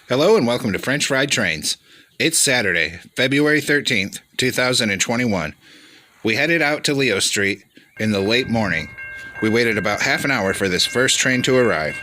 Hello and welcome to French Fried Trains. It's Saturday, February 13th, 2021. We headed out to Leo Street in the late morning. We waited about half an hour for this first train to arrive.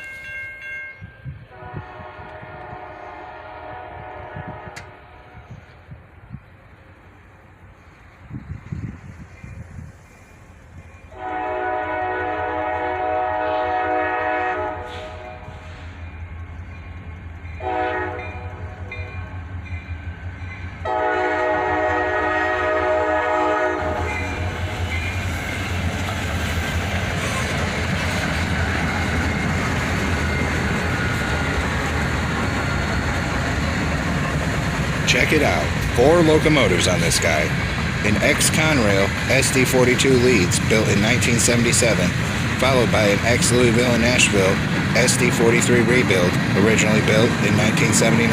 Check it out, 4 locomotives on this guy. An ex-Conrail SD42 Leeds built in 1977, followed by an ex-Louisville and Nashville SD43 rebuild, originally built in 1979.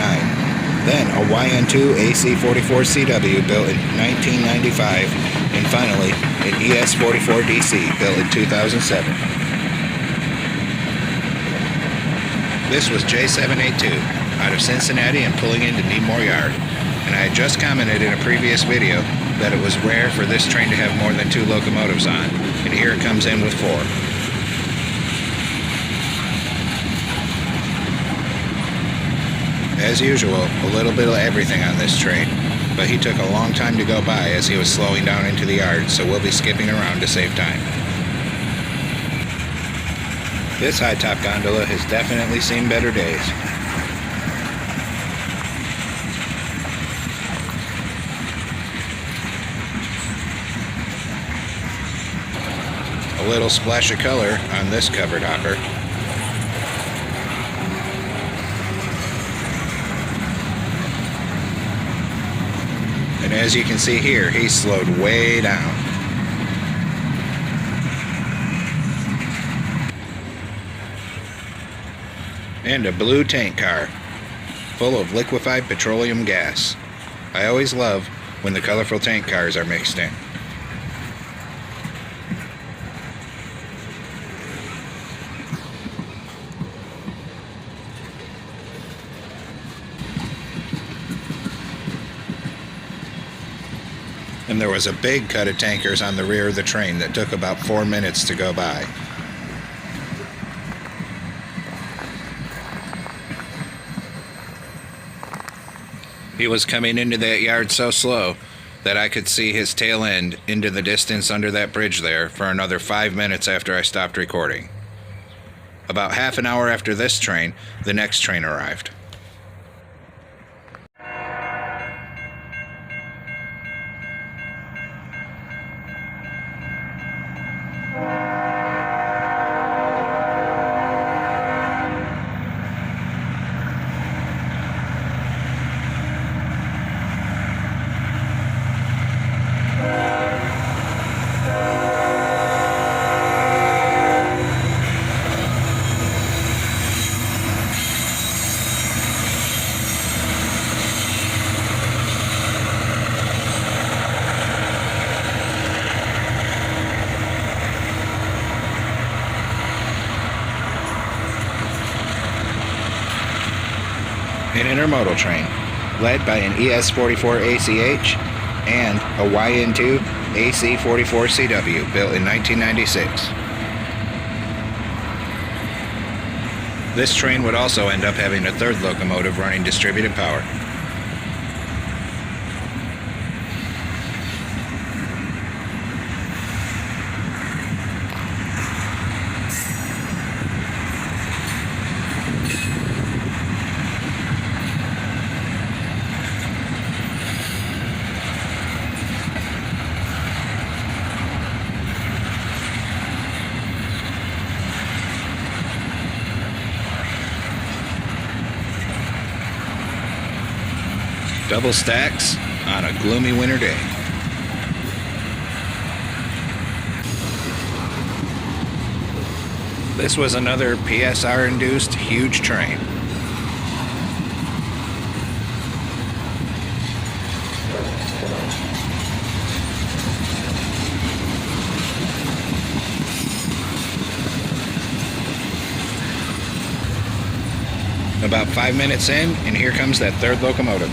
Then a YN2 AC44CW built in 1995, and finally an ES44DC built in 2007. This was J782 out of Cincinnati and pulling into Needmore Yard. And I had just commented in a previous video that it was rare for this train to have more than 2 locomotives on, and here it comes in with 4. As usual, a little bit of everything on this train, but he took a long time to go by as he was slowing down into the yard, so we'll be skipping around to save time. This high-top gondola has definitely seen better days. A little splash of color on this covered hopper. And as you can see here, he slowed way down. And a blue tank car, full of liquefied petroleum gas. I always love when the colorful tank cars are mixed in. And there was a big cut of tankers on the rear of the train that took about 4 minutes to go by. He was coming into that yard so slow that I could see his tail end into the distance under that bridge there for another 5 minutes after I stopped recording. About half an hour after this train, the next train arrived. An intermodal train, led by an ES44 ACH and a YN2 AC44CW built in 1996. This train would also end up having a 3rd locomotive running distributed power. Double stacks on a gloomy winter day. This was another PSR-induced huge train. A About 5 minutes in, and here comes that third locomotive.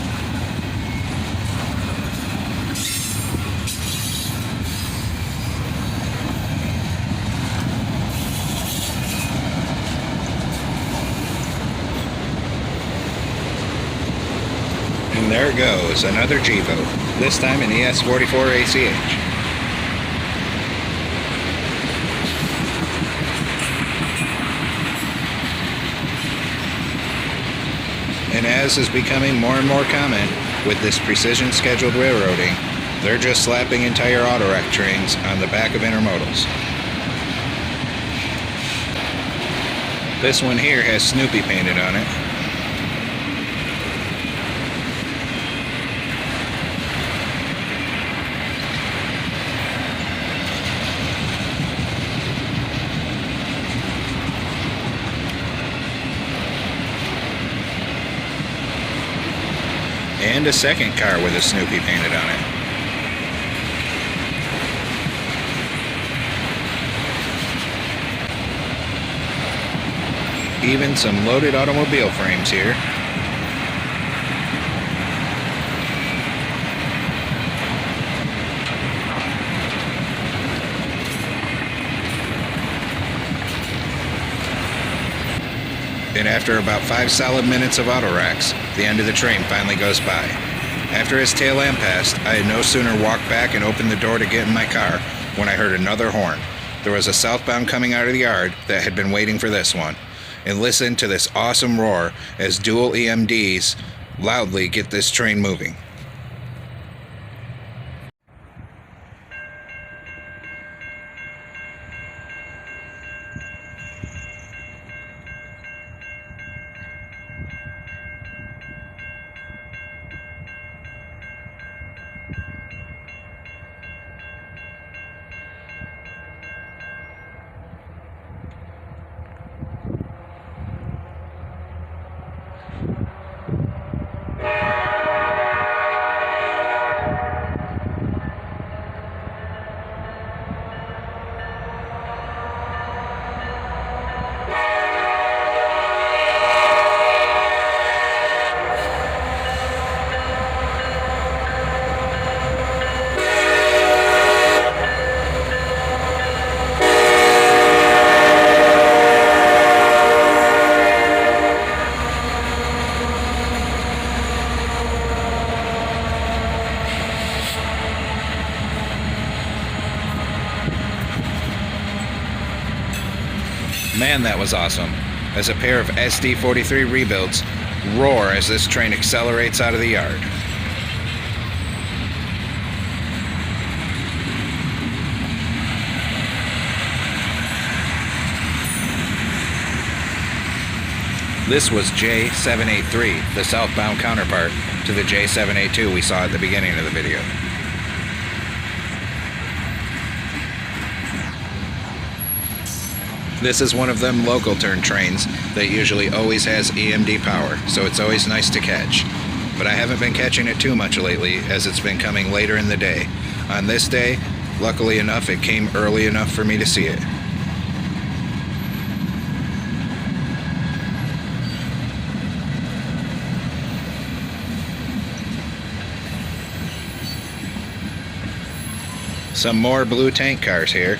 And there it goes, another GEVO, this time an ES44 ACH. And as is becoming more and more common with this precision scheduled railroading, they're just slapping entire autorack trains on the back of intermodals. This one here has Snoopy painted on it. And a second car with a Snoopy painted on it. Even some loaded automobile frames here. And after about 5 solid minutes of autoracks, the end of the train finally goes by. After his tail lamp passed, I had no sooner walked back and opened the door to get in my car when I heard another horn. There was a southbound coming out of the yard that had been waiting for this one. And listen to this awesome roar as dual EMDs loudly get this train moving. Man, that was awesome, as a pair of SD43 rebuilds roar as this train accelerates out of the yard. This was J783, the southbound counterpart to the J782 we saw at the beginning of the video. This is one of them local turn trains that usually always has EMD power, so it's always nice to catch. But I haven't been catching it too much lately, as it's been coming later in the day. On this day, luckily enough, it came early enough for me to see it. Some more blue tank cars here.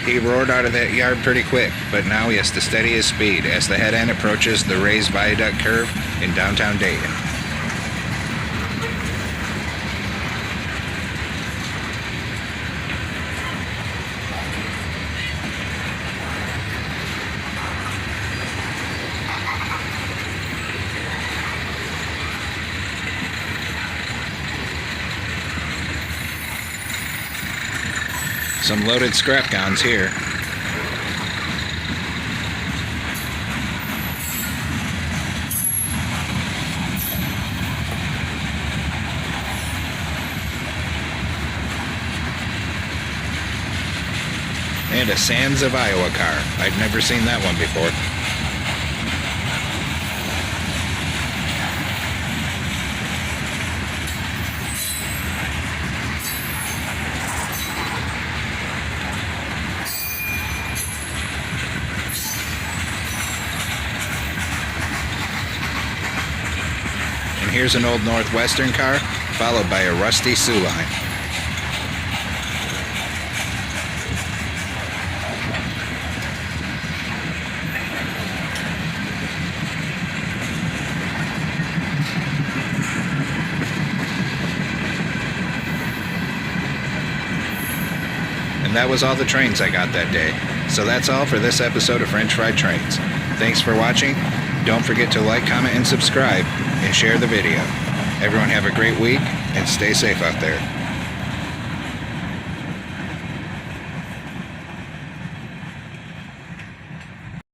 He roared out of that yard pretty quick, but now he has to steady his speed as the head end approaches the raised viaduct curve in downtown Dayton. Some loaded scrap gowns here. and a Sands of Iowa car. I'd never seen that one before. And here's an old Northwestern car, followed by a rusty Sioux line. And that was all the trains I got that day. So that's all for this episode of French Fried Trains. Thanks for watching. Don't forget to like, comment, and subscribe, and share the video. Everyone have a great week, and stay safe out there.